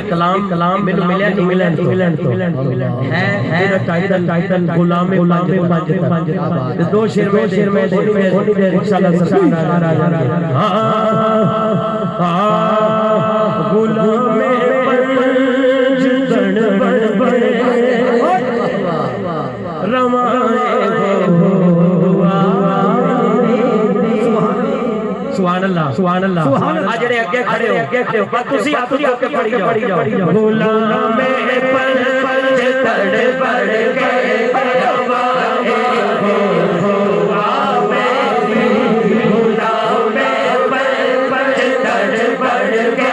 कलाम कलाम मैंने मिले इंग्लैंड है टाइटल गुलाम पंज दो शेर में इंशाल्लाह सरकार गुलाम सुभान अल्लाह आ जेड़े अगे खड़े हो तुसी आके पढ़ी जाओ गुलाम में पंज तड़ पड़ के रवाए गुलाम में पंज तड़ पड़ के